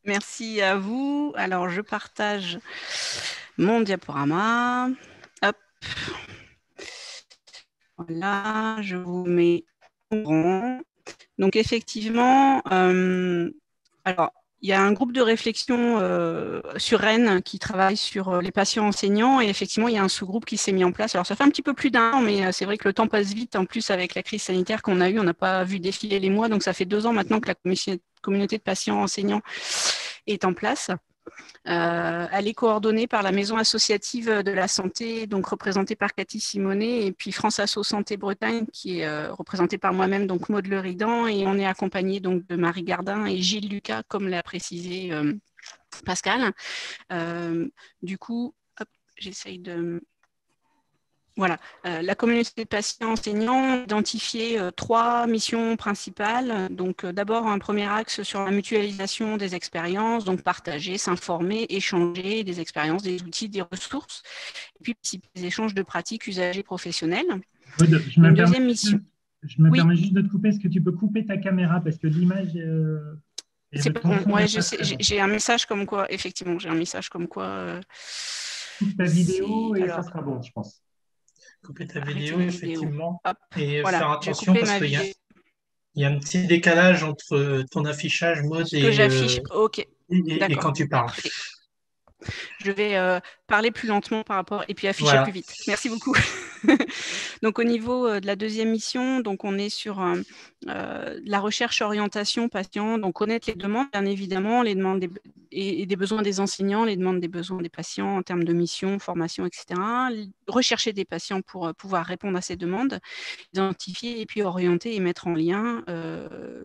Merci à vous. Alors, je partage mon diaporama. Hop, voilà, je vous mets au rang. Donc, effectivement, alors, il y a un groupe de réflexion sur Rennes qui travaille sur les patients enseignants et effectivement, il y a un sous-groupe qui s'est mis en place. Alors, ça fait un petit peu plus d'1 an, mais c'est vrai que le temps passe vite. En plus, avec la crise sanitaire qu'on a eue, on n'a pas vu défiler les mois. Donc, ça fait 2 ans maintenant que la communauté de patients enseignants est en place. Elle est coordonnée par la Maison associative de la santé, donc représentée par Cathy Simonet, et puis France Asso Santé Bretagne, qui est représentée par moi-même, donc Maud Le Ridan, et on est accompagné donc de Marie Gardin et Gilles Lucas, comme l'a précisé Pascal. Du coup, hop, j'essaye de... Voilà, la communauté de patients enseignants a identifié 3 missions principales. Donc, d'abord, un premier axe sur la mutualisation des expériences, donc partager, s'informer, échanger des expériences, des outils, des ressources, et puis des échanges de pratiques usagées professionnelles. Aude, Une deuxième mission. je me Oui, permets juste de te couper. Est-ce que tu peux couper ta caméra parce que l'image et c'est le pas ton bon. son Ouais, n'est pas très bon. j'ai un message comme quoi, effectivement, j'ai un message comme quoi. Coupe ta C'est vidéo et ça alors sera bon, je pense. Couper ta arrêter vidéo, la vidéo. effectivement. Hop, Et voilà, faire j'ai attention coupé parce ma qu'il vidéo. y a un petit décalage entre ton affichage mode Ce que j'affiche, ok, et d'accord, quand tu parles. parfait. Je vais parler plus lentement par rapport et puis afficher plus Voilà. vite. Merci beaucoup. Donc au niveau de la deuxième mission, donc on est sur la recherche orientation patient, donc connaître les demandes bien évidemment, les demandes des besoins des enseignants, les demandes des besoins des patients en termes de mission, formation, etc. Rechercher des patients pour pouvoir répondre à ces demandes, identifier et puis orienter et mettre en lien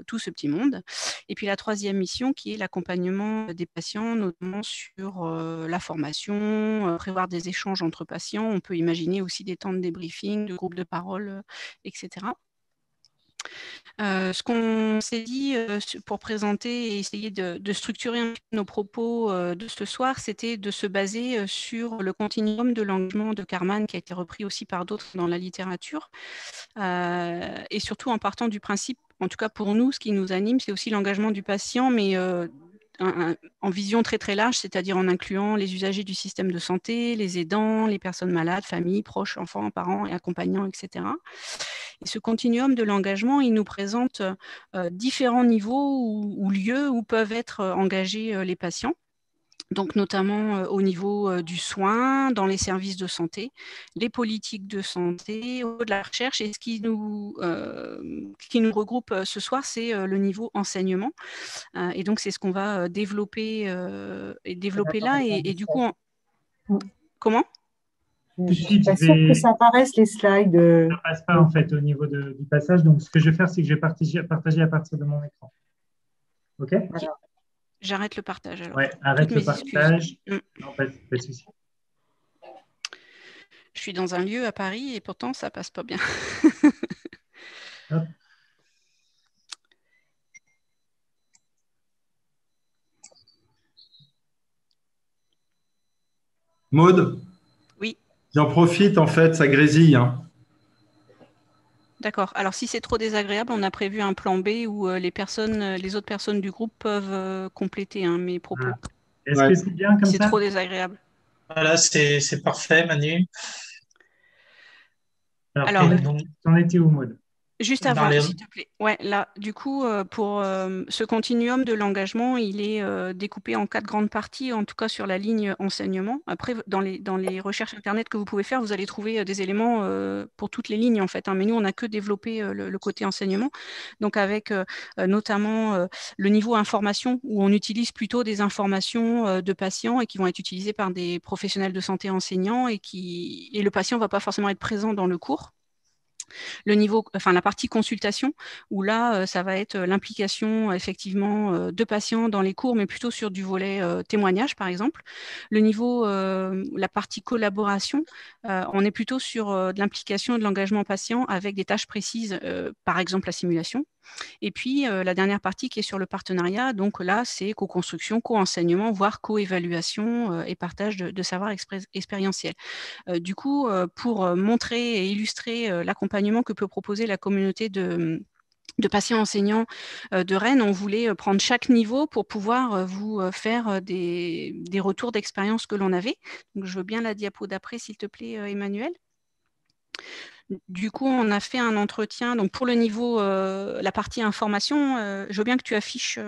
tout ce petit monde. Et puis la troisième mission qui est l'accompagnement des patients, notamment sur la formation, prévoir des échanges entre patients. On peut imaginer aussi des temps de débriefing, de groupes de parole, etc. Ce qu'on s'est dit pour présenter et essayer de structurer un peu nos propos de ce soir, c'était de se baser sur le continuum de l'engagement de Karman, qui a été repris aussi par d'autres dans la littérature, et surtout en partant du principe, en tout cas pour nous, ce qui nous anime, c'est aussi l'engagement du patient, mais en vision très très large, c'est-à-dire en incluant les usagers du système de santé, les aidants, les personnes malades, familles, proches, enfants, parents et accompagnants, etc. Et ce continuum de l'engagement, il nous présente différents niveaux ou lieux où peuvent être engagés les patients. Donc notamment au niveau du soin, dans les services de santé, les politiques de santé, de la recherche. Et ce qui nous regroupe ce soir, c'est le niveau enseignement. Et donc c'est ce qu'on va développer là. Et du coup, comment? Tout de Je suis suite, pas sûre que ça apparaisse les slides. ça passe pas en fait au niveau du passage. Donc, ce que je vais faire, c'est que je vais partager à partir de mon écran. OK? Ok. J'arrête le partage Ouais, alors. Toutes arrête le mes excuses. partage. Non, pas de souci. Je suis dans un lieu à Paris et pourtant ça passe pas bien. Hop. Maud, Oui, j'en profite, en fait, ça grésille, hein. d'accord. Alors si c'est trop désagréable, on a prévu un plan B où les autres personnes du groupe peuvent compléter mes propos. Voilà. Est-ce Ouais. que c'est bien Si comme c'est ça? trop désagréable. Voilà, c'est parfait, Manu. Alors, Alors, Et donc, t'en étais où, Maud? juste dans avant, les... s'il te plaît. Ouais, là, du coup, pour ce continuum de l'engagement, il est découpé en 4 grandes parties, en tout cas sur la ligne enseignement. Après, dans les recherches Internet que vous pouvez faire, vous allez trouver des éléments pour toutes les lignes, en fait. Mais nous, on n'a que développé le côté enseignement. Donc, avec notamment le niveau information, où on utilise plutôt des informations de patients et qui vont être utilisées par des professionnels de santé enseignants et le patient ne va pas forcément être présent dans le cours. La partie consultation, où là, ça va être l'implication effectivement de patients dans les cours, mais plutôt sur du volet témoignage, par exemple. La partie collaboration, on est plutôt sur de l'implication et de l'engagement patient avec des tâches précises, par exemple la simulation. Et puis, la dernière partie qui est sur le partenariat, donc là, c'est co-construction, co-enseignement, voire co-évaluation et partage de savoir expérientiel. Du coup, pour montrer et illustrer l'accompagnement que peut proposer la communauté de de patients enseignants de Rennes, on voulait prendre chaque niveau pour pouvoir vous faire des retours d'expérience que l'on avait. Donc, je veux bien la diapo d'après, s'il te plaît, Emmanuel. Du coup, on a fait un entretien. Donc, pour le niveau, la partie information, je veux bien que tu affiches,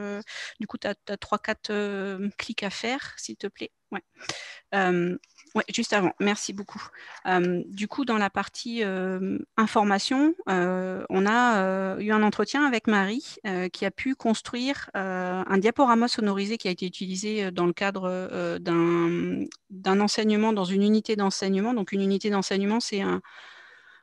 du coup, tu as 3-4 clics à faire, s'il te plaît. Ouais. Ouais, juste avant, merci beaucoup. Du coup, dans la partie information, on a eu un entretien avec Marie qui a pu construire un diaporama sonorisé qui a été utilisé dans le cadre d'un enseignement dans une unité d'enseignement. Donc, une unité d'enseignement, c'est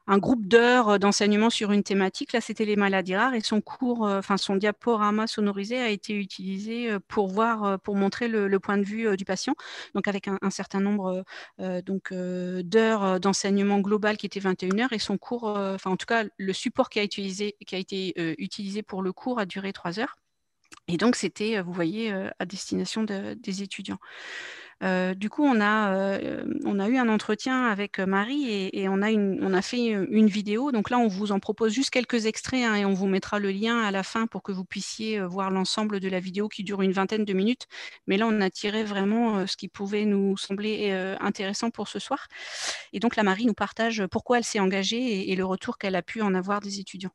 un groupe d'heures d'enseignement sur une thématique. Là, c'était les maladies rares et son cours, son diaporama sonorisé a été utilisé pour montrer le point de vue du patient. Donc, avec un certain nombre d'heures d'enseignement global qui était 21 heures et son cours, en tout cas, le support qui a été utilisé pour le cours a duré 3 heures. Et donc, c'était, vous voyez, à destination des étudiants. Du coup, on a eu un entretien avec Marie et on a fait une vidéo. Donc là, on vous en propose juste quelques extraits et on vous mettra le lien à la fin pour que vous puissiez voir l'ensemble de la vidéo qui dure une vingtaine de minutes. Mais là, on a tiré vraiment ce qui pouvait nous sembler intéressant pour ce soir. Et donc, la Marie nous partage pourquoi elle s'est engagée et le retour qu'elle a pu en avoir des étudiants.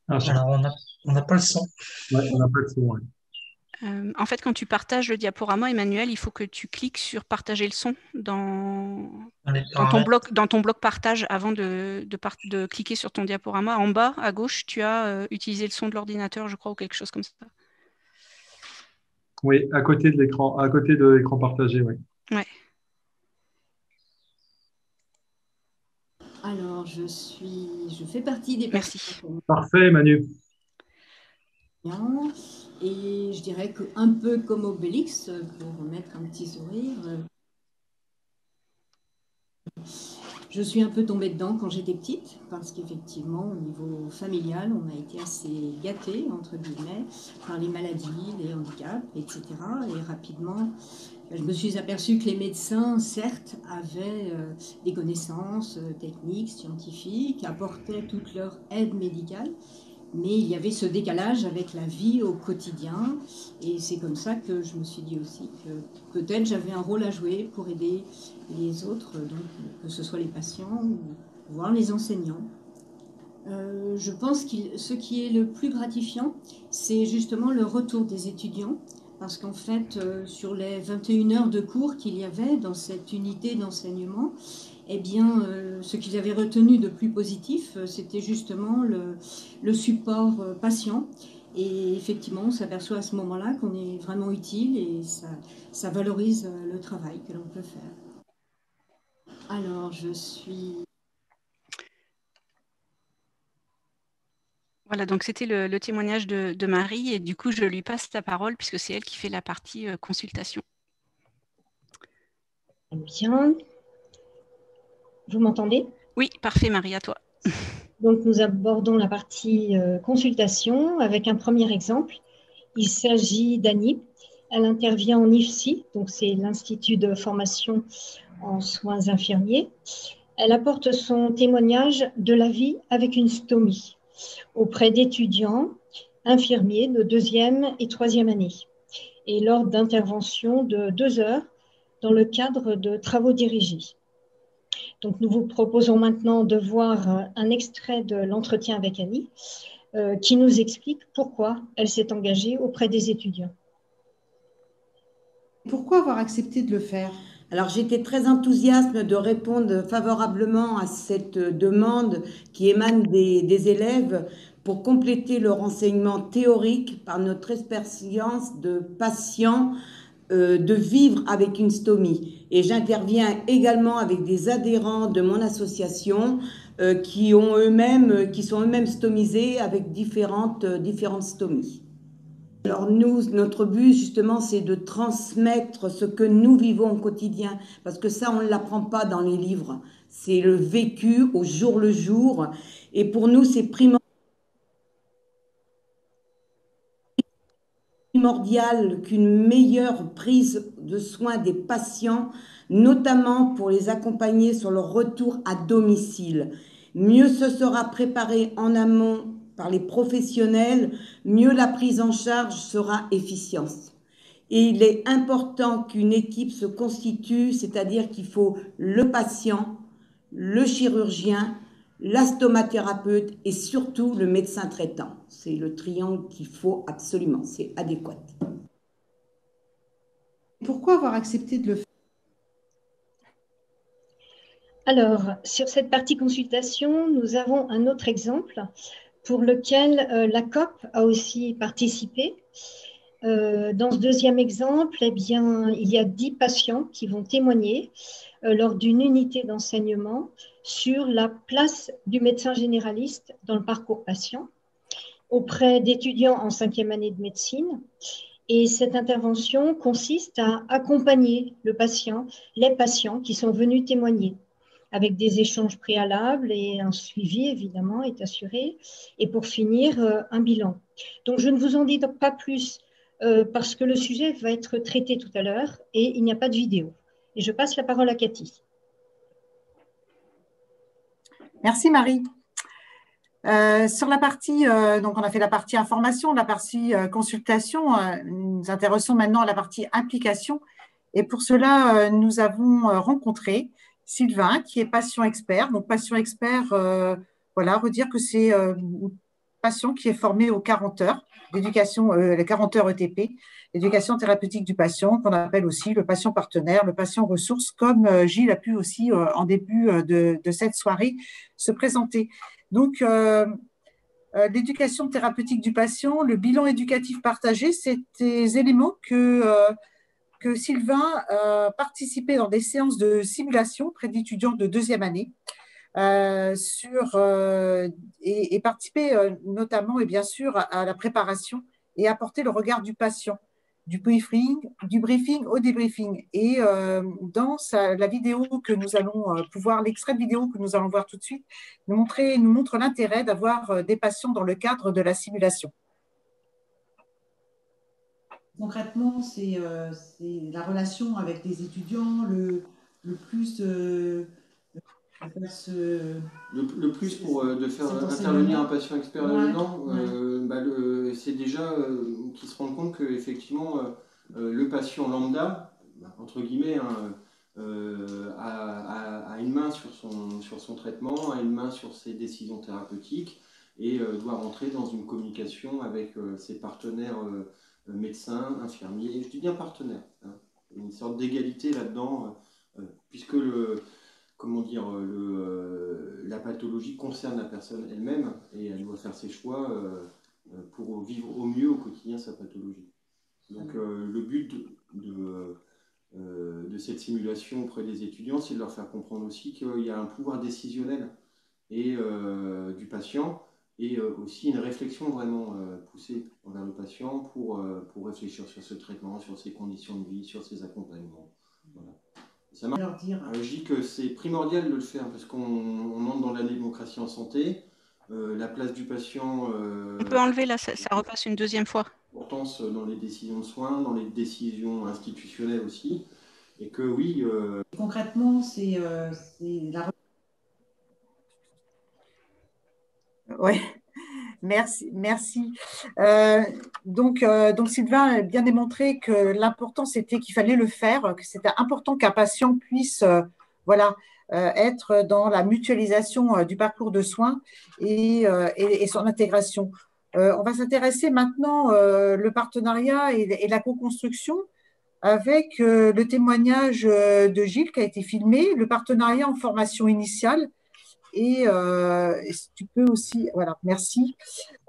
Alors, on n'a pas le son. Ouais, on n'a pas le son. Ouais. En fait, quand tu partages le diaporama, Emmanuel, il faut que tu cliques sur partager le son dans ton bloc partage avant de cliquer sur ton diaporama. En bas, à gauche, tu as utilisé le son de l'ordinateur, je crois, ou quelque chose comme ça. Oui, à côté de l'écran partagé, oui. Ouais. Alors, je fais partie des Merci. Parfait, Manu. Et je dirais qu'un peu comme Obélix, pour mettre un petit sourire, je suis un peu tombée dedans quand j'étais petite, parce qu'effectivement, au niveau familial, on a été assez gâtés, entre guillemets, par les maladies, les handicaps, etc. Et rapidement, je me suis aperçue que les médecins, certes, avaient des connaissances techniques, scientifiques, apportaient toute leur aide médicale, mais il y avait ce décalage avec la vie au quotidien. Et c'est comme ça que je me suis dit aussi que peut-être j'avais un rôle à jouer pour aider les autres, donc, que ce soit les patients ou voire les enseignants. Je pense que ce qui est le plus gratifiant, c'est justement le retour des étudiants. Parce qu'en fait, sur les 21 heures de cours qu'il y avait dans cette unité d'enseignement, eh bien, ce qu'ils avaient retenu de plus positif, c'était justement le support patient. Et effectivement, on s'aperçoit à ce moment-là qu'on est vraiment utile et ça valorise le travail que l'on peut faire. Alors, je suis... Voilà, donc c'était le témoignage de Marie et du coup, je lui passe la parole puisque c'est elle qui fait la partie consultation. Bien. Vous m'entendez? Oui, parfait Marie, à toi. Donc, nous abordons la partie consultation avec un premier exemple. Il s'agit d'Annie. Elle intervient en IFSI, donc c'est l'Institut de formation en soins infirmiers. Elle apporte son témoignage de la vie avec une stomie auprès d'étudiants infirmiers de 2e et 3e année et lors d'interventions de 2 heures dans le cadre de travaux dirigés. Donc, nous vous proposons maintenant de voir un extrait de l'entretien avec Annie qui nous explique pourquoi elle s'est engagée auprès des étudiants. Pourquoi avoir accepté de le faire? Alors, j'étais très enthousiaste de répondre favorablement à cette demande qui émane des élèves pour compléter leur enseignement théorique par notre expérience de patients de vivre avec une stomie. Et j'interviens également avec des adhérents de mon association qui sont eux-mêmes stomisés avec différentes stomies. Alors nous, notre but justement, c'est de transmettre ce que nous vivons au quotidien, parce que ça, on ne l'apprend pas dans les livres. C'est le vécu au jour le jour. Et pour nous, c'est primordial primordial qu'une meilleure prise de soin des patients, notamment pour les accompagner sur leur retour à domicile. Mieux ce sera préparé en amont par les professionnels, mieux la prise en charge sera efficiente. Et il est important qu'une équipe se constitue, c'est-à-dire qu'il faut le patient, le chirurgien, la stomathérapeute et surtout le médecin traitant. C'est le triangle qu'il faut absolument, c'est adéquat. Pourquoi avoir accepté de le faire? Alors, sur cette partie consultation, nous avons un autre exemple pour lequel la COP a aussi participé. Dans ce deuxième exemple, eh bien, il y a 10 patients qui vont témoigner lors d'une unité d'enseignement sur la place du médecin généraliste dans le parcours patient auprès d'étudiants en 5e année de médecine. Et cette intervention consiste à accompagner le patient, les patients qui sont venus témoigner, avec des échanges préalables et un suivi, évidemment, est assuré. Et pour finir, un bilan. Donc, je ne vous en dis pas plus parce que le sujet va être traité tout à l'heure et il n'y a pas de vidéo. Et je passe la parole à Cathy. Merci Marie. Sur la partie, donc on a fait la partie information, la partie consultation, nous intéressons maintenant à la partie implication. Et pour cela, nous avons rencontré Sylvain, qui est patient expert. Donc patient expert, voilà, redire que c'est un patient qui est formé aux 40 heures d'éducation, les 40 heures ETP, l'éducation thérapeutique du patient, qu'on appelle aussi le patient partenaire, le patient ressource, comme Gilles a pu aussi en début de cette soirée se présenter. Donc, l'éducation thérapeutique du patient, le bilan éducatif partagé, c'est des éléments que Sylvain participait dans des séances de simulation auprès d'étudiants de 2e année et participer notamment et bien sûr à la préparation et apporter le regard du patient, du briefing au débriefing. Et dans la vidéo que nous allons pouvoir, l'extrait de vidéo que nous allons voir tout de suite, nous montre l'intérêt d'avoir des patients dans le cadre de la simulation. Concrètement, c'est la relation avec les étudiants le plus le plus pour de faire intervenir un patient expert là-dedans, c'est déjà qu'ils se rendent compte qu'effectivement le patient lambda, entre guillemets, a une main sur son traitement, a une main sur ses décisions thérapeutiques et doit rentrer dans une communication avec ses partenaires médecins, infirmiers, je dis bien partenaires, hein, une sorte d'égalité là-dedans, puisque la pathologie concerne la personne elle-même et elle doit faire ses choix pour vivre au mieux au quotidien sa pathologie. Donc le but de cette simulation auprès des étudiants, c'est de leur faire comprendre aussi qu'il y a un pouvoir décisionnel du patient et aussi une réflexion vraiment poussée envers le patient pour réfléchir sur ce traitement, sur ses conditions de vie, sur ses accompagnements. Voilà. Ça marche. Je dis que c'est primordial de le faire parce qu'on entre dans la démocratie en santé, la place du patient. On peut enlever là, ça repasse une deuxième fois. Importance dans les décisions de soins, dans les décisions institutionnelles aussi, et que oui. Concrètement, c'est la. Oui. Merci. Donc Sylvain a bien démontré que l'important c'était qu'il fallait le faire, que c'était important qu'un patient puisse être dans la mutualisation du parcours de soins et son intégration. On va s'intéresser maintenant le partenariat et la co-construction avec le témoignage de Gilles qui a été filmé, le partenariat en formation initiale. Et si tu peux aussi, voilà, merci.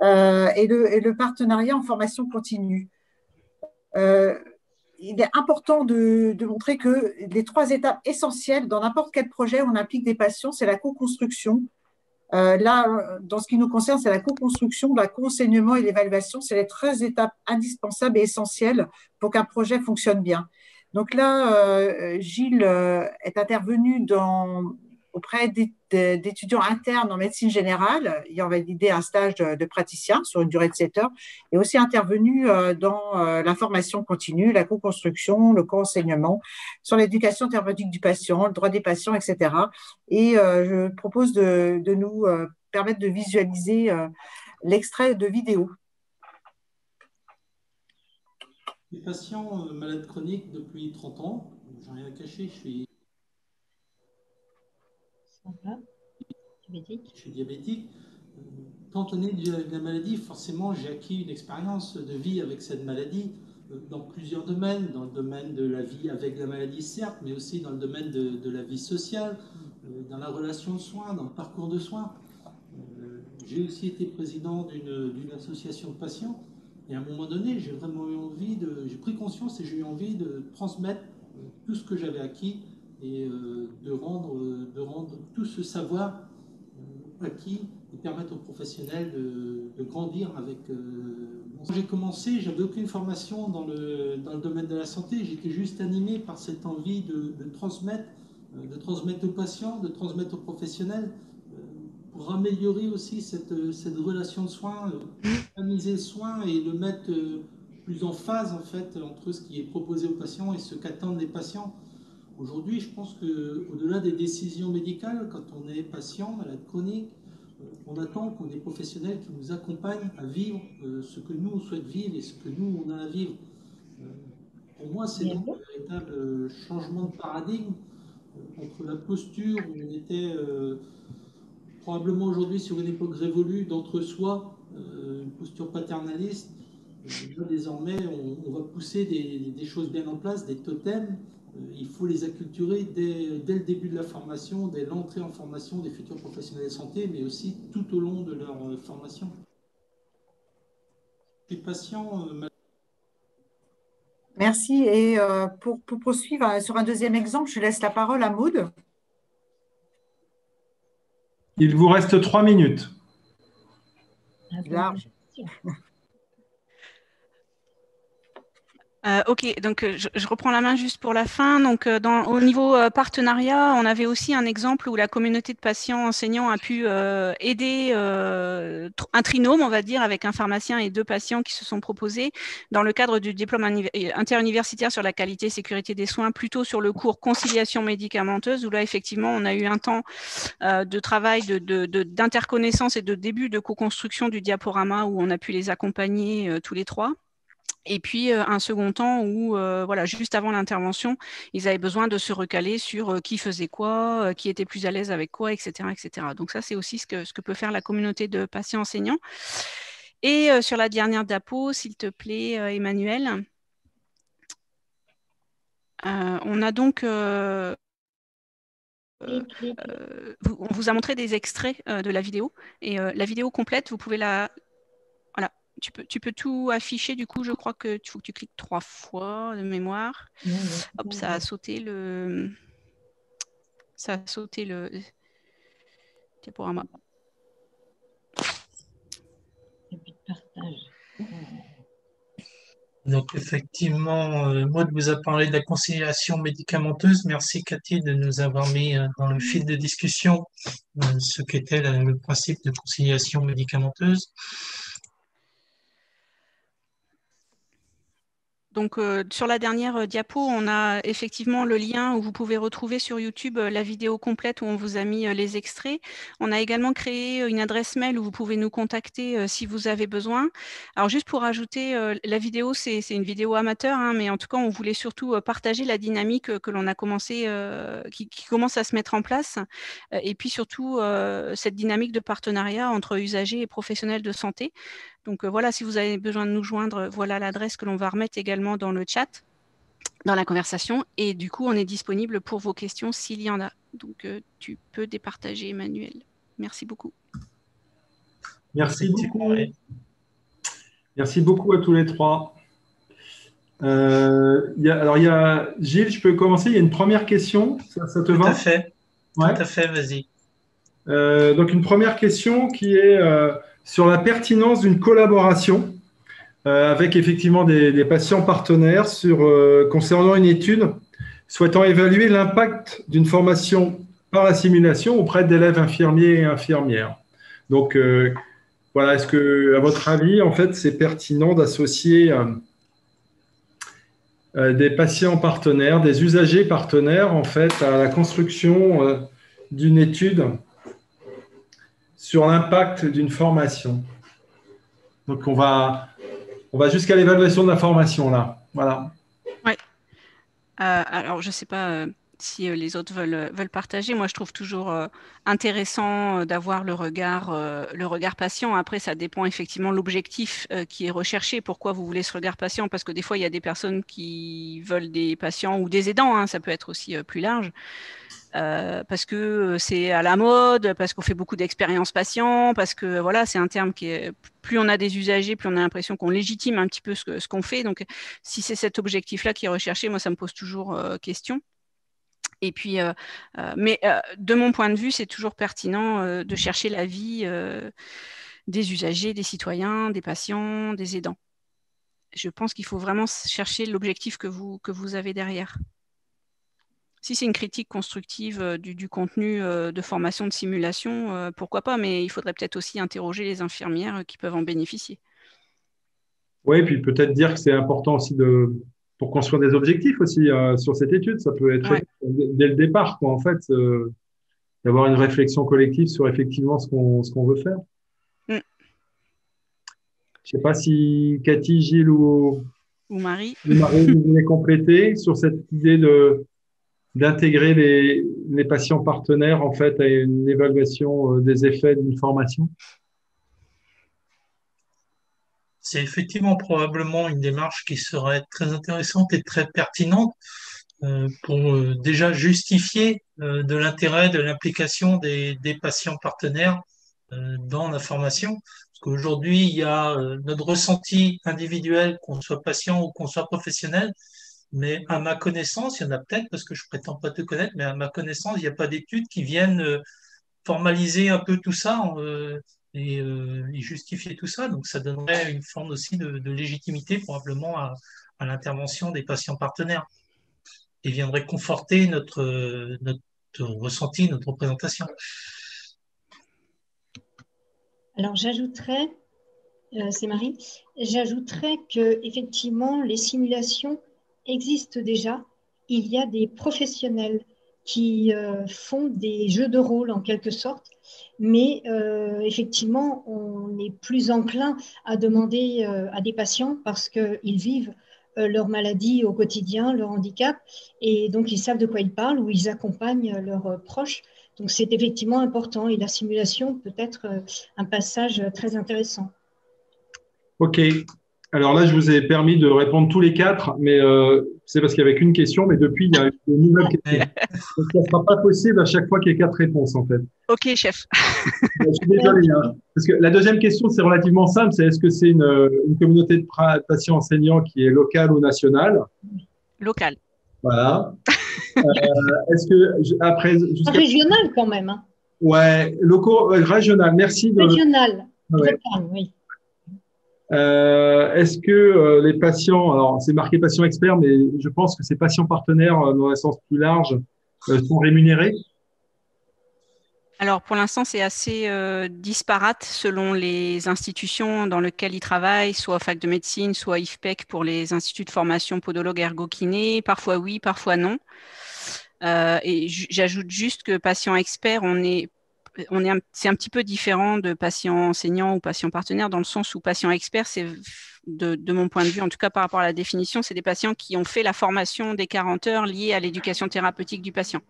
Et le partenariat en formation continue. Il est important de montrer que les 3 étapes essentielles dans n'importe quel projet où on implique des patients, c'est la co-construction. Là, dans ce qui nous concerne, c'est la co-construction, la co-enseignement et l'évaluation. C'est les 13 étapes indispensables et essentielles pour qu'un projet fonctionne bien. Donc là, Gilles est intervenu auprès d'étudiants internes en médecine générale, ayant validé un stage de praticien sur une durée de 7 heures, et aussi intervenu dans la formation continue, la co-construction, le co-enseignement, sur l'éducation thérapeutique du patient, le droit des patients, etc. Et je propose de nous permettre de visualiser l'extrait de vidéo. Les patients malades chroniques depuis 30 ans, j'ai rien à cacher, je suis diabétique. Étant donné de la maladie, forcément, j'ai acquis une expérience de vie avec cette maladie dans plusieurs domaines, dans le domaine de la vie avec la maladie, certes, mais aussi dans le domaine de la vie sociale, dans la relation de soins, dans le parcours de soins. J'ai aussi été président d'une association de patients, et à un moment donné, j'ai vraiment eu envie j'ai pris conscience et j'ai eu envie de transmettre tout ce que j'avais acquis et de rendre tout ce savoir acquis et permettre aux professionnels de grandir avec. Quand j'ai commencé, j'avais aucune formation dans le domaine de la santé. J'étais juste animé par cette envie de transmettre aux patients, de transmettre aux professionnels, pour améliorer aussi cette relation de soins, humaniser le soin et le mettre plus en phase en fait entre ce qui est proposé aux patients et ce qu'attendent les patients. Aujourd'hui, je pense qu'au-delà des décisions médicales, quand on est patient, malade chronique, on attend qu'on ait des professionnels qui nous accompagnent à vivre ce que nous on souhaite vivre et ce que nous on a à vivre. Pour moi, c'est donc un véritable changement de paradigme entre la posture où on était probablement aujourd'hui sur une époque révolue d'entre-soi, une posture paternaliste. Là, désormais, on va pousser des choses bien en place, des totems. Il faut les acculturer dès le début de la formation, dès l'entrée en formation des futurs professionnels de santé, mais aussi tout au long de leur formation. Les patients... Merci. Et pour poursuivre sur un deuxième exemple, je laisse la parole à Maud. Il vous reste 3 minutes. Large. Ok, donc je reprends la main juste pour la fin. Donc, au niveau partenariat, on avait aussi un exemple où la communauté de patients enseignants a pu aider un trinôme, on va dire, avec un pharmacien et 2 patients qui se sont proposés dans le cadre du diplôme interuniversitaire sur la qualité et sécurité des soins, plutôt sur le cours conciliation médicamenteuse, où là, effectivement, on a eu un temps de travail d'interconnaissance et de début de co-construction du diaporama où on a pu les accompagner tous les 3. Et puis, un second temps où, voilà, juste avant l'intervention, ils avaient besoin de se recaler sur qui faisait quoi, qui était plus à l'aise avec quoi, etc., etc. Donc ça, c'est aussi ce que peut faire la communauté de patients enseignants. Et sur la dernière diapo, s'il te plaît, Emmanuel, on a donc... on vous a montré des extraits de la vidéo. Et la vidéo complète, vous pouvez la... Voilà. Tu peux tout afficher, du coup, je crois que faut que tu cliques 3 fois de mémoire. Hop, ça a sauté le diaporama. Donc effectivement, Maud vous a parlé de la conciliation médicamenteuse. Merci Cathy de nous avoir mis dans le fil de discussion ce qu'était le principe de conciliation médicamenteuse. Donc, sur la dernière diapo, on a effectivement le lien où vous pouvez retrouver sur YouTube la vidéo complète où on vous a mis les extraits. On a également créé une adresse mail où vous pouvez nous contacter si vous avez besoin. Alors, juste pour ajouter, la vidéo, c'est une vidéo amateur, hein, mais en tout cas, on voulait surtout partager la dynamique que l'on a commencé, qui commence à se mettre en place, et puis surtout cette dynamique de partenariat entre usagers et professionnels de santé. Donc voilà, si vous avez besoin de nous joindre, voilà l'adresse que l'on va remettre également dans le chat, dans la conversation. Et du coup, on est disponible pour vos questions s'il y en a. Donc tu peux départager, Emmanuel. Merci beaucoup. Merci beaucoup. Merci beaucoup à tous les 3. Il y a Gilles, je peux commencer. Il y a une première question. Ça te va? Tout à fait. Ouais. Tout à fait, vas-y. Donc une première question qui est sur la pertinence d'une collaboration avec effectivement des patients partenaires concernant une étude souhaitant évaluer l'impact d'une formation par la simulation auprès d'élèves infirmiers et infirmières. Donc, voilà, est-ce que, à votre avis, en fait, c'est pertinent d'associer des patients partenaires, des usagers partenaires, en fait, à la construction d'une étude sur l'impact d'une formation? Donc, on va jusqu'à l'évaluation de la formation, là. Voilà. Oui. Alors, je ne sais pas si les autres veulent partager. Moi, je trouve toujours intéressant d'avoir le regard patient. Après, ça dépend effectivement de l'objectif qui est recherché. Pourquoi vous voulez ce regard patient? Parce que des fois, il y a des personnes qui veulent des patients ou des aidants, hein, ça peut être aussi plus large. Parce que c'est à la mode, parce qu'on fait beaucoup d'expériences patients, parce que voilà, c'est un terme qui est, plus on a des usagers, plus on a l'impression qu'on légitime un petit peu ce qu'on fait. Donc, si c'est cet objectif-là qui est recherché, moi, ça me pose toujours question. Et puis, mais de mon point de vue, c'est toujours pertinent de chercher l'avis des usagers, des citoyens, des patients, des aidants. Je pense qu'il faut vraiment chercher l'objectif que vous avez derrière. Si c'est une critique constructive du contenu de formation de simulation, pourquoi pas, mais il faudrait peut-être aussi interroger les infirmières qui peuvent en bénéficier. Oui, puis peut-être dire que c'est important aussi pour construire des objectifs aussi sur cette étude. Ça peut être dès le départ, quoi, en fait, d'avoir une réflexion collective sur effectivement ce qu'on veut faire. Je ne sais pas si Cathy, Gilles ou Marie, vous voulez compléter sur cette idée d'intégrer les patients partenaires en fait à une évaluation des effets d'une formation. C'est effectivement probablement une démarche qui serait très intéressante et très pertinente pour déjà justifier de l'intérêt de l'implication des patients partenaires dans la formation. Parce qu'aujourd'hui, il y a notre ressenti individuel, qu'on soit patient ou qu'on soit professionnel, mais à ma connaissance, il y en a peut-être, parce que je prétends pas te connaître, mais à ma connaissance, il n'y a pas d'études qui viennent formaliser un peu tout ça et justifier tout ça. Donc, ça donnerait une forme aussi de légitimité probablement à l'intervention des patients partenaires et viendrait conforter notre ressenti, notre représentation. Alors, j'ajouterais, c'est Marie, j'ajouterais que effectivement les simulations existent déjà. Il y a des professionnels qui font des jeux de rôle en quelque sorte, mais effectivement, on est plus enclin à demander à des patients parce qu'ils vivent leur maladie au quotidien, leur handicap, et donc ils savent de quoi ils parlent ou ils accompagnent leurs proches. Donc c'est effectivement important et la simulation peut être un passage très intéressant. Ok. Alors là, je vous ai permis de répondre tous les quatre, mais c'est parce qu'il n'y avait qu'une question, mais depuis, il y a une nouvelle question. Donc, ça ne sera pas possible à chaque fois qu'il y ait 4 réponses, en fait. Ok, chef. Je suis désolé, hein, parce que la deuxième question, c'est relativement simple, c'est est-ce que c'est une communauté de patients enseignants qui est locale ou nationale? Locale. Voilà. Est-ce que, après... Régional quand même. Hein. Ouais, régional, merci. Régional, ouais. Local, oui. Est-ce que les patients, alors c'est marqué patients experts, mais je pense que ces patients partenaires, dans un sens plus large, sont rémunérés? Alors, pour l'instant, c'est assez disparate selon les institutions dans lesquelles ils travaillent, soit fac de médecine, soit IFPEC pour les instituts de formation podologue ergo-kiné. Parfois oui, parfois non. Et j'ajoute juste que patient expert, c'est un petit peu différent de patient enseignant ou patient partenaire dans le sens où patient expert, c'est de mon point de vue, en tout cas par rapport à la définition, c'est des patients qui ont fait la formation des 40 heures liées à l'éducation thérapeutique du patient.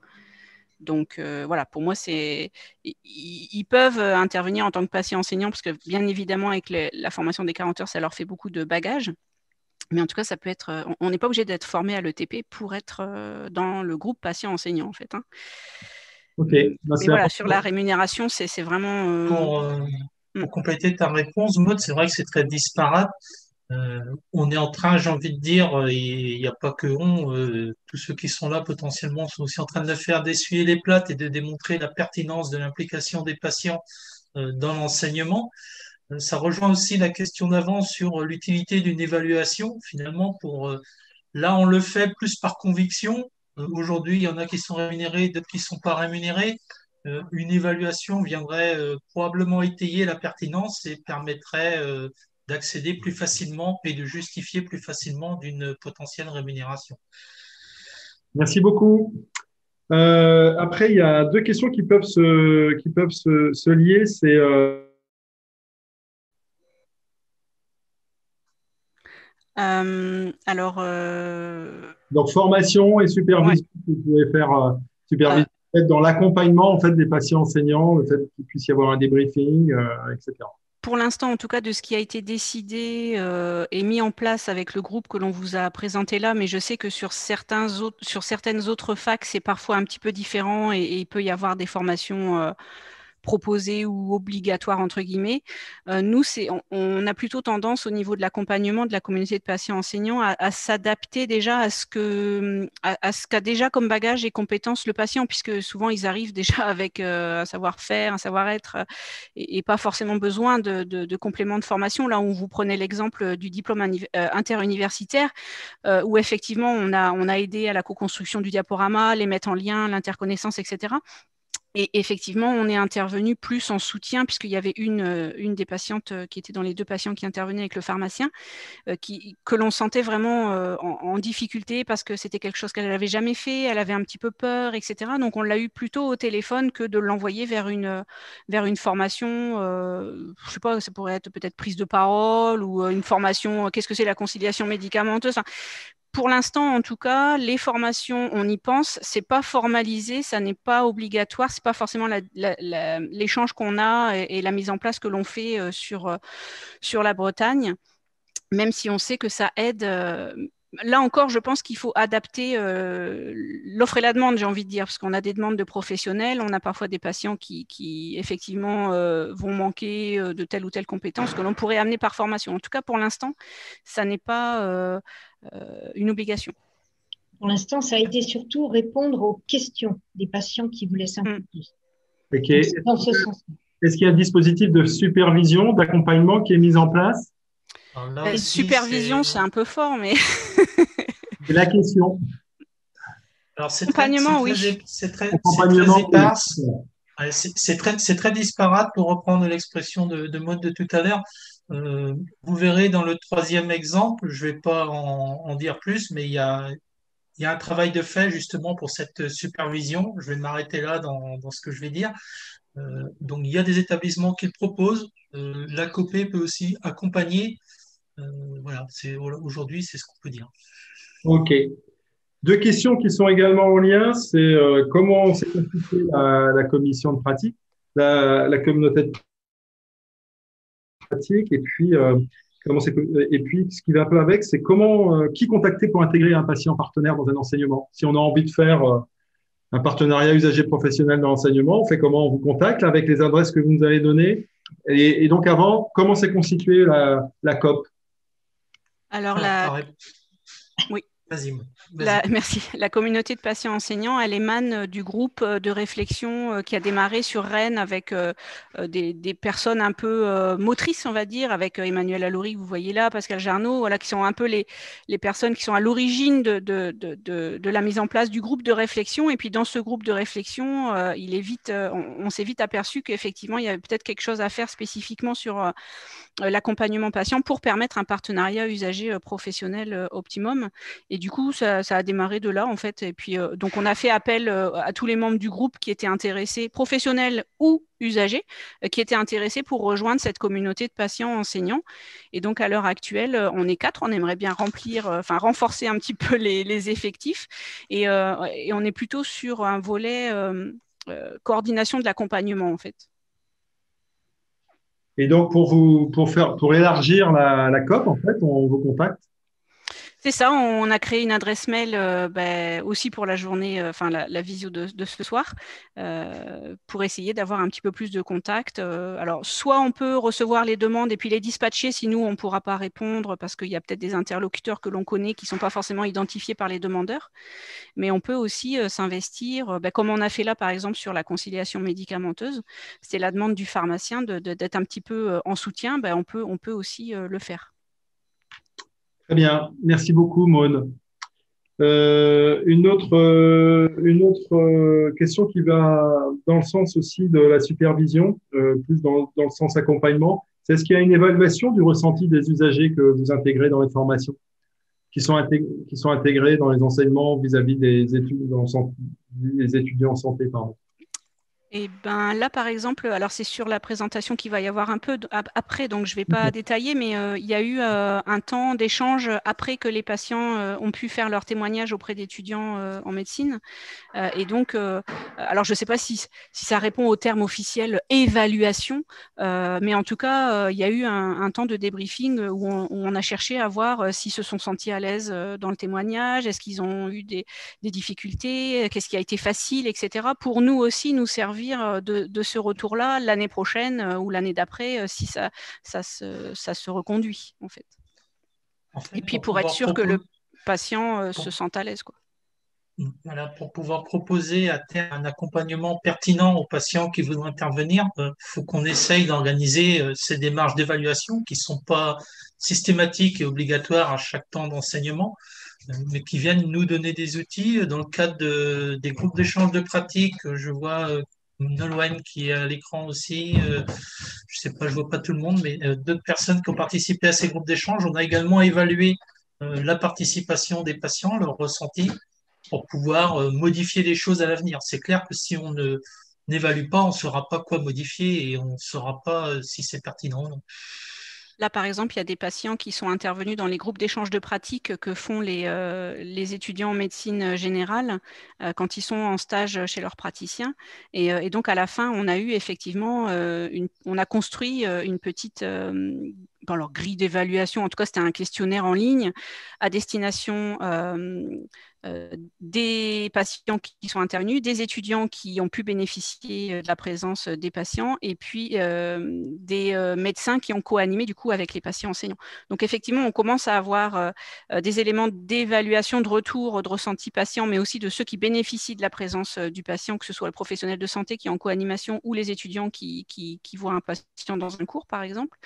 Donc voilà, pour moi, ils peuvent intervenir en tant que patient enseignant parce que bien évidemment, avec la formation des 40 heures, ça leur fait beaucoup de bagages. Mais en tout cas, ça peut être. On n'est pas obligé d'être formé à l'ETP pour être dans le groupe patient enseignant, en fait. Hein. Ok. Mais voilà, sur la rémunération, c'est vraiment. Pour compléter ta réponse, Maud, c'est vrai que c'est très disparate. On est en train, j'ai envie de dire, il n'y a pas que tous ceux qui sont là potentiellement sont aussi en train de faire, d'essuyer les plates et de démontrer la pertinence de l'implication des patients dans l'enseignement. Ça rejoint aussi la question d'avant sur l'utilité d'une évaluation, finalement, là on le fait plus par conviction, Aujourd'hui, il y en a qui sont rémunérés, d'autres qui ne sont pas rémunérés. Une évaluation viendrait probablement étayer la pertinence et permettrait d'accéder plus facilement et de justifier plus facilement d'une potentielle rémunération. Merci beaucoup. Après, il y a deux questions qui peuvent se lier. C'est donc formation et supervision. Ouais. Vous pouvez faire supervision dans l'accompagnement en fait des patients enseignants, le fait qu'il puisse y avoir un débriefing, etc. Pour l'instant, en tout cas, de ce qui a été décidé et mis en place avec le groupe que l'on vous a présenté là, mais je sais que sur certaines autres facs, c'est parfois un petit peu différent et il peut y avoir des formations proposées ou obligatoires, entre guillemets. Nous, on a plutôt tendance au niveau de l'accompagnement de la communauté de patients enseignants à s'adapter déjà à ce qu'a déjà comme bagage et compétences le patient, puisque souvent ils arrivent déjà avec un savoir-faire, un savoir-être et pas forcément besoin de compléments de formation. Là où vous prenez l'exemple du diplôme interuniversitaire, où effectivement on a aidé à la co-construction du diaporama, les mettre en lien, l'interconnaissance, etc. Et effectivement, on est intervenu plus en soutien, puisqu'il y avait une des patientes qui était dans les deux patients qui intervenaient avec le pharmacien, que l'on sentait vraiment en difficulté parce que c'était quelque chose qu'elle n'avait jamais fait, elle avait un petit peu peur, etc. Donc, on l'a eu plutôt au téléphone que de l'envoyer vers une formation, je ne sais pas, ça pourrait être peut-être prise de parole ou une formation, qu'est-ce que c'est la conciliation médicamenteuse. Enfin, pour l'instant, en tout cas, les formations, on y pense, c'est pas formalisé, ça n'est pas obligatoire, c'est pas forcément l'échange qu'on a et la mise en place que l'on fait sur la Bretagne, même si on sait que ça aide. Là encore, je pense qu'il faut adapter l'offre et la demande, j'ai envie de dire, parce qu'on a des demandes de professionnels, on a parfois des patients qui effectivement vont manquer de telle ou telle compétence que l'on pourrait amener par formation. En tout cas, pour l'instant, ça n'est pas une obligation. Pour l'instant, ça a été surtout répondre aux questions des patients qui voulaient s'impliquer. Okay. Dans ce sens. Est-ce qu'il y a un dispositif de supervision, d'accompagnement qui est mis en place? Supervision, c'est un peu fort, mais… C'est la question. Alors, c'est accompagnement, oui. C'est très éparse. C'est très disparate, pour reprendre l'expression de Maud de tout à l'heure. Vous verrez dans le troisième exemple, je ne vais pas en dire plus, mais il y a un travail de fait justement pour cette supervision. Je vais m'arrêter là dans ce que je vais dire. Donc, il y a des établissements qui le proposent. L'ACOP peut aussi accompagner. Voilà, aujourd'hui, c'est ce qu'on peut dire. OK. Deux questions qui sont également en lien, c'est comment s'est constituée la commission de pratique, la communauté de pratique, et puis ce qui va un peu avec, c'est qui contacter pour intégrer un patient partenaire dans un enseignement. Si on a envie de faire un partenariat usager professionnel dans l'enseignement, on fait comment? On vous contacte avec les adresses que vous nous avez données. Et donc avant, comment s'est constituée la COP? Alors oui. Vas-y. Merci. La communauté de patients enseignants, elle émane du groupe de réflexion qui a démarré sur Rennes avec des personnes un peu motrices, on va dire, avec Emmanuel Alloury, que vous voyez là, Pascal Jarnot, voilà, qui sont un peu les personnes qui sont à l'origine de la mise en place du groupe de réflexion. Et puis dans ce groupe de réflexion, on s'est vite aperçu qu'effectivement, il y avait peut-être quelque chose à faire spécifiquement sur l'accompagnement patient pour permettre un partenariat usager professionnel optimum. Et du coup, ça a démarré de là, en fait. Et puis, donc, on a fait appel à tous les membres du groupe qui étaient intéressés, professionnels ou usagers, qui étaient intéressés pour rejoindre cette communauté de patients enseignants. Et donc, à l'heure actuelle, on est 4. On aimerait bien renforcer un petit peu les effectifs. Et on est plutôt sur un volet coordination de l'accompagnement, en fait. Et donc, pour élargir la COP, en fait, on vous contacte? C'est ça, on a créé une adresse mail aussi pour la journée, la visio de ce soir, pour essayer d'avoir un petit peu plus de contacts. Alors, soit on peut recevoir les demandes et puis les dispatcher si nous, on ne pourra pas répondre parce qu'il y a peut-être des interlocuteurs que l'on connaît qui ne sont pas forcément identifiés par les demandeurs. Mais on peut aussi s'investir, comme on a fait là, par exemple, sur la conciliation médicamenteuse. C'est la demande du pharmacien d'être un petit peu en soutien. On peut aussi le faire. Très bien. Merci beaucoup, Maud. Une autre question qui va dans le sens aussi de la supervision, plus dans le sens accompagnement, c'est est-ce qu'il y a une évaluation du ressenti des usagers que vous intégrez dans les formations, qui sont intégrés dans les enseignements vis-à-vis des étudiants en santé, pardon. Et ben là, par exemple, alors c'est sur la présentation qu'il va y avoir un peu après, donc je ne vais pas détailler, mais il y a eu un temps d'échange après que les patients ont pu faire leur témoignage auprès d'étudiants en médecine. Et donc, alors je ne sais pas si ça répond au terme officiel évaluation, mais en tout cas, il y a eu un temps de débriefing où on a cherché à voir s'ils se sont sentis à l'aise dans le témoignage, est-ce qu'ils ont eu des difficultés, qu'est-ce qui a été facile, etc. Pour nous aussi nous servir de ce retour-là l'année prochaine ou l'année d'après si ça se reconduit, en fait. Et puis pour être sûr que le patient se sente à l'aise, quoi. Voilà, pour pouvoir proposer à terme un accompagnement pertinent aux patients qui voudraient intervenir, faut qu'on essaye d'organiser ces démarches d'évaluation qui ne sont pas systématiques et obligatoires à chaque temps d'enseignement, mais qui viennent nous donner des outils dans le cadre des groupes d'échange de pratiques. Je vois Nolwenn qui est à l'écran aussi, je sais pas, je vois pas tout le monde, mais d'autres personnes qui ont participé à ces groupes d'échange. On a également évalué la participation des patients, leur ressenti, pour pouvoir modifier les choses à l'avenir. C'est clair que si on n'évalue pas, on ne saura pas quoi modifier et on ne saura pas si c'est pertinent ou non. Là, par exemple, il y a des patients qui sont intervenus dans les groupes d'échange de pratiques que font les étudiants en médecine générale quand ils sont en stage chez leurs praticiens. Et donc, à la fin, on a eu effectivement, on a construit une petite dans leur grille d'évaluation, en tout cas, c'était un questionnaire en ligne à destination des patients qui sont intervenus, des étudiants qui ont pu bénéficier de la présence des patients et puis des médecins qui ont co-animé du coup avec les patients enseignants. Donc effectivement, on commence à avoir des éléments d'évaluation, de retour, de ressenti patient, mais aussi de ceux qui bénéficient de la présence du patient, que ce soit le professionnel de santé qui est en co-animation ou les étudiants qui voient un patient dans un cours, par exemple.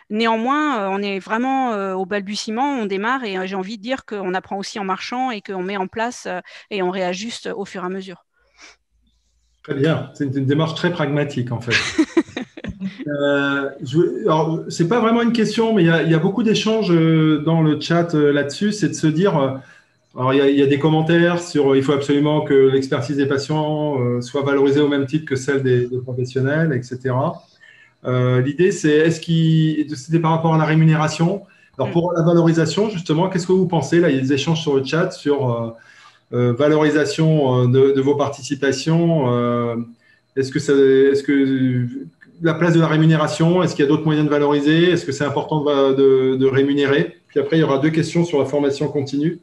Néanmoins, on est vraiment au balbutiement, on démarre et j'ai envie de dire qu'on apprend aussi en marchant et qu'on met en place et on réajuste au fur et à mesure. Très bien, c'est une démarche très pragmatique en fait. Alors, ce n'est pas vraiment une question, mais il y a beaucoup d'échanges dans le chat là-dessus, c'est de se dire, alors il y a des commentaires sur il faut absolument que l'expertise des patients soit valorisée au même titre que celle des professionnels, etc. L'idée, c'est c'était par rapport à la rémunération. Alors pour la valorisation, justement, qu'est-ce que vous pensez? Là, il y a des échanges sur le chat sur valorisation de vos participations. Est-ce que la place de la rémunération, est-ce qu'il y a d'autres moyens de valoriser? Est-ce que c'est important de rémunérer? Puis après, il y aura 2 questions sur la formation continue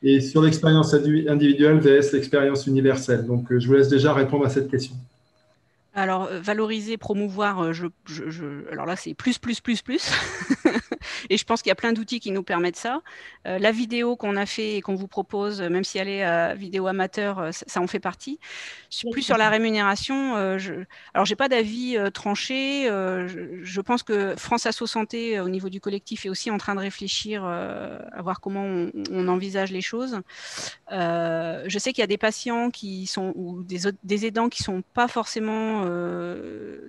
et sur l'expérience individuelle vs l'expérience universelle. Donc, je vous laisse déjà répondre à cette question. Alors, valoriser, promouvoir, alors là, c'est plus. Et je pense qu'il y a plein d'outils qui nous permettent ça. La vidéo qu'on a fait et qu'on vous propose, même si elle est vidéo amateur, ça en fait partie. Plus sur la rémunération, alors j'ai pas d'avis tranché. Je pense que France Asso Santé, au niveau du collectif, est aussi en train de réfléchir à voir comment on envisage les choses. Je sais qu'il y a des patients ou des aidants qui sont pas forcément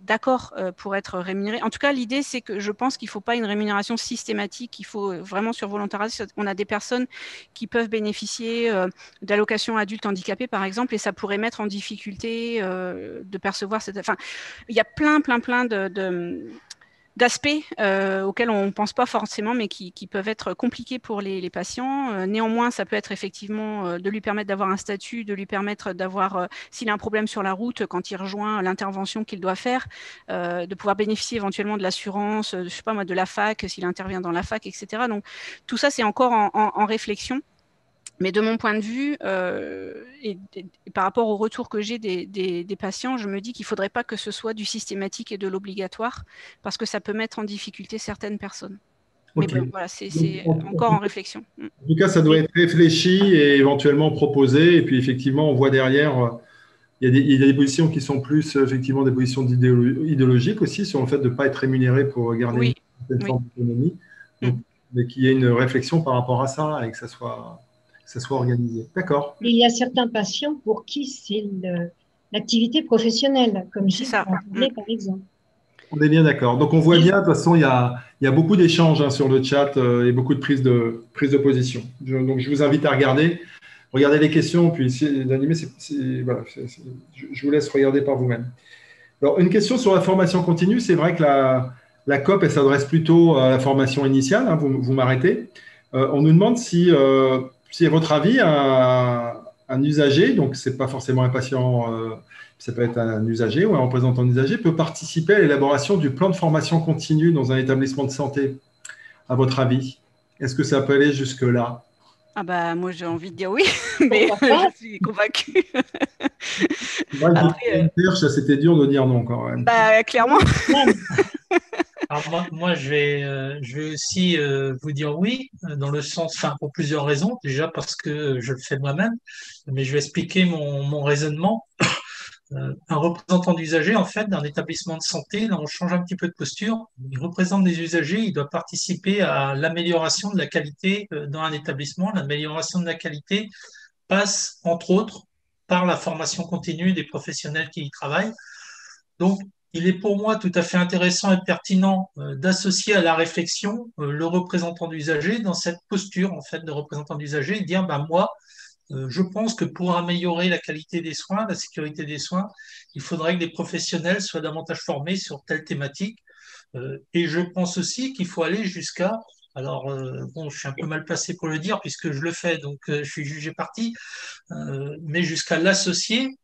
d'accord pour être rémunérés. En tout cas, l'idée, c'est que je pense qu'il ne faut pas une rémunération systématique, il faut vraiment sur volontariat. On a des personnes qui peuvent bénéficier d'allocations adultes handicapés, par exemple, et ça pourrait mettre en difficulté de percevoir cette... Enfin, il y a plein d'aspects auxquels on ne pense pas forcément, mais qui peuvent être compliqués pour les patients. Néanmoins, ça peut être effectivement de lui permettre d'avoir un statut, de lui permettre d'avoir, s'il a un problème sur la route, quand il rejoint l'intervention qu'il doit faire, de pouvoir bénéficier éventuellement de l'assurance, je sais pas moi, de la fac, s'il intervient dans la fac, etc. Donc, tout ça, c'est encore en réflexion. Mais de mon point de vue, et par rapport au retour que j'ai des patients, je me dis qu'il ne faudrait pas que ce soit du systématique et de l'obligatoire, parce que ça peut mettre en difficulté certaines personnes. Okay. Mais bon, voilà, c'est encore en réflexion. En tout cas, ça doit être réfléchi et éventuellement proposé. Et puis, effectivement, on voit derrière, il y a des positions qui sont plus, effectivement, des positions idéologiques aussi, sur le fait de ne pas être rémunéré pour garder une forme d'autonomie. Mais qu'il y ait une réflexion par rapport à ça et que ça ça soit organisé. D'accord. Et il y a certains patients pour qui c'est l'activité professionnelle, comme Gilles ça. en parlait par exemple. On est bien d'accord. Donc, on voit bien, de toute façon, il y a beaucoup d'échanges hein, sur le chat et beaucoup de prises de position. Donc, je vous invite à regarder les questions, puis d'animer. Voilà, je vous laisse regarder par vous-même. Alors, une question sur la formation continue. C'est vrai que la COP, elle s'adresse plutôt à la formation initiale. Hein, vous m'arrêtez. On nous demande si à votre avis, un usager, donc ce n'est pas forcément un patient, ça peut être un usager ou un représentant d'usager, peut participer à l'élaboration du plan de formation continue dans un établissement de santé, à votre avis? Est-ce que ça peut aller jusque-là? Ah bah moi j'ai envie de dire oui, mais je suis convaincue. Moi, c'était dur de dire non quand même. Bah clairement. Alors moi je vais aussi vous dire oui, dans le sens, enfin pour plusieurs raisons. Déjà parce que je le fais moi-même, mais je vais expliquer mon raisonnement. Un représentant d'usagers, en fait, d'un établissement de santé, là on change un petit peu de posture. Il représente des usagers, il doit participer à l'amélioration de la qualité dans un établissement. L'amélioration de la qualité passe, entre autres, par la formation continue des professionnels qui y travaillent. Donc, il est pour moi tout à fait intéressant et pertinent d'associer à la réflexion le représentant d'usager dans cette posture en fait de représentant d'usager et dire bah moi je pense que pour améliorer la qualité des soins, la sécurité des soins, il faudrait que les professionnels soient davantage formés sur telle thématique. Et je pense aussi qu'il faut aller jusqu'à, alors bon, je suis un peu mal placé pour le dire puisque je le fais, donc je suis jugé parti, mais jusqu'à l'associer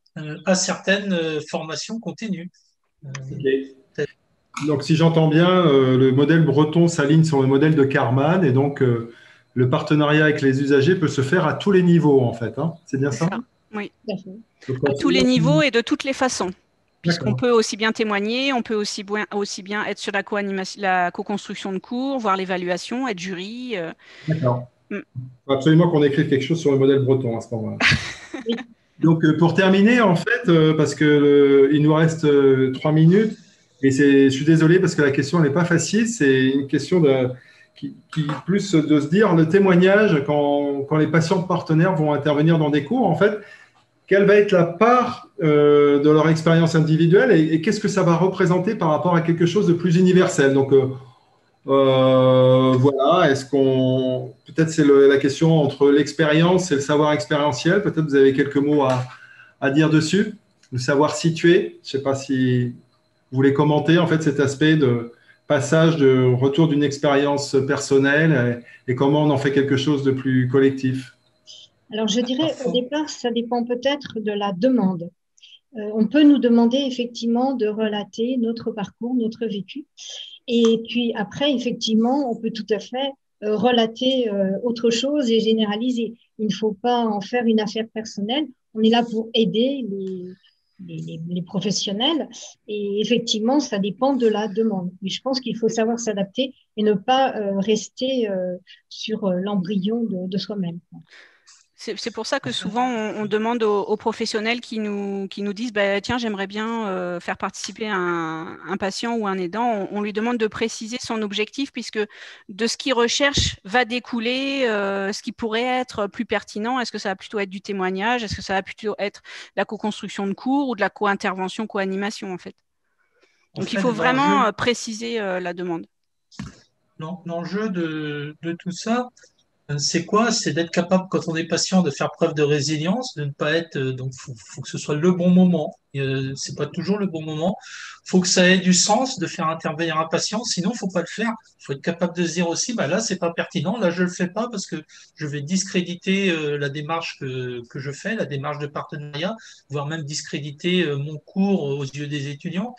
à certaines formations continues. Okay. Donc, si j'entends bien, le modèle breton s'aligne sur le modèle de Karman et donc le partenariat avec les usagers peut se faire à tous les niveaux, en fait. Hein. C'est bien ça? Oui. À tous les niveaux et de toutes les façons. Puisqu'on peut aussi bien témoigner, on peut aussi bien être sur la co-construction de cours, voir l'évaluation, être jury. D'accord. Il faut absolument qu'on écrive quelque chose sur le modèle breton à ce moment-là. Donc, pour terminer, en fait, parce qu'il nous reste 3 minutes, et je suis désolé parce que la question n'est pas facile, c'est une question qui plus de se dire le témoignage quand les patients partenaires vont intervenir dans des cours, en fait, quelle va être la part de leur expérience individuelle et qu'est-ce que ça va représenter par rapport à quelque chose de plus universel. Donc, voilà, peut-être c'est la question entre l'expérience et le savoir expérientiel. Peut-être vous avez quelques mots à dire dessus. Le savoir situé. Je ne sais pas si vous voulez commenter en fait cet aspect de passage de retour d'une expérience personnelle et comment on en fait quelque chose de plus collectif. Alors je dirais au départ, ça dépend peut-être de la demande. On peut nous demander effectivement de relater notre parcours, notre vécu. Et puis après, effectivement, on peut tout à fait relater autre chose et généraliser. Il ne faut pas en faire une affaire personnelle. On est là pour aider les professionnels. Et effectivement, ça dépend de la demande. Mais je pense qu'il faut savoir s'adapter et ne pas rester sur l'embryon de soi-même. C'est pour ça que souvent, on demande aux professionnels qui nous disent bah, « Tiens, j'aimerais bien faire participer un patient ou un aidant ». On lui demande de préciser son objectif puisque de ce qu'il recherche va découler ce qui pourrait être plus pertinent. Est-ce que ça va plutôt être du témoignage? Est-ce que ça va plutôt être de la co-construction de cours ou de la co-intervention, co-animation en fait? Donc, il faut vraiment préciser la demande. L'enjeu de tout ça, c'est quoi? C'est d'être capable, quand on est patient, de faire preuve de résilience, de ne pas être. Donc, faut que ce soit le bon moment. C'est pas toujours le bon moment. Faut que ça ait du sens de faire intervenir un patient. Sinon, faut pas le faire. Faut être capable de se dire aussi, bah là, c'est pas pertinent. Là, je le fais pas parce que je vais discréditer la démarche que je fais, la démarche de partenariat, voire même discréditer mon cours aux yeux des étudiants.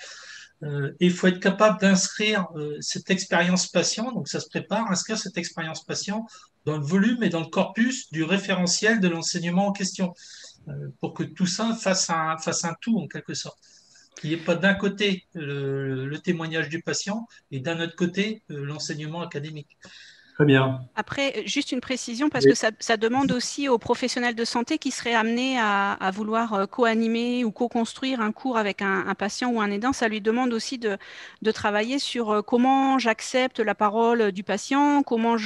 Il faut être capable d'inscrire cette expérience patient, donc ça se prépare, inscrire cette expérience patient dans le volume et dans le corpus du référentiel de l'enseignement en question, pour que tout ça fasse un tout en quelque sorte. Qu'il n'y ait pas d'un côté le témoignage du patient et d'un autre côté l'enseignement académique. Très bien. Après, juste une précision, parce que ça demande aussi aux professionnels de santé qui seraient amenés à vouloir co-animer ou co-construire un cours avec un patient ou un aidant. Ça lui demande aussi de travailler sur comment j'accepte la parole du patient, comment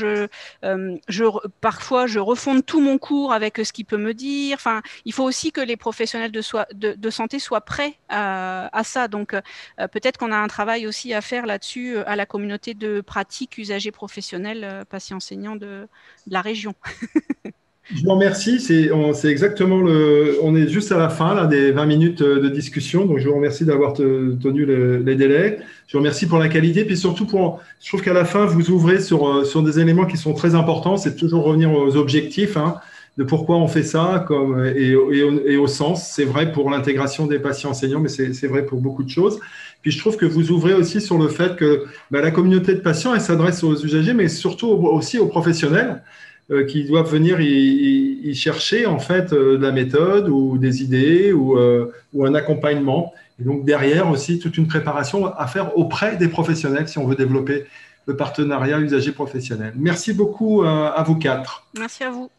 parfois je refonde tout mon cours avec ce qu'il peut me dire. Enfin, il faut aussi que les professionnels de santé soient prêts à ça. Donc, peut-être qu'on a un travail aussi à faire là-dessus à la communauté de pratique usagers professionnels patients enseignants de la région. Je vous remercie. C'est exactement on est juste à la fin là, des 20 minutes de discussion. Donc, je vous remercie d'avoir tenu les délais. Je vous remercie pour la qualité. Puis surtout, je trouve qu'à la fin, vous ouvrez sur des éléments qui sont très importants. C'est toujours revenir aux objectifs, hein, de pourquoi on fait ça et au sens. C'est vrai pour l'intégration des patients enseignants, mais c'est vrai pour beaucoup de choses. Puis je trouve que vous ouvrez aussi sur le fait que la communauté de patients, elle s'adresse aux usagers, mais surtout aussi aux professionnels qui doivent venir y chercher en fait de la méthode ou des idées ou un accompagnement. Et donc derrière aussi toute une préparation à faire auprès des professionnels si on veut développer le partenariat usager professionnel. Merci beaucoup à vous quatre. Merci à vous.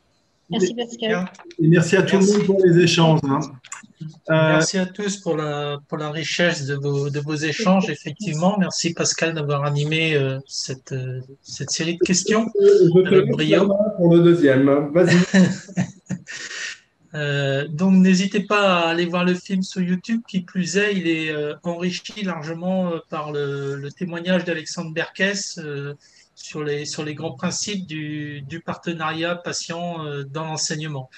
Merci Pascal. Et merci à tout le monde pour les échanges. Hein. Merci à tous pour la richesse de vos échanges, effectivement. Merci Pascal d'avoir animé cette série de questions avec brio. Pour le deuxième. Vas-y. Donc n'hésitez pas à aller voir le film sur YouTube. Qui plus est, il est enrichi largement par le témoignage d'Alexandre Berkès sur les grands principes du partenariat patient dans l'enseignement.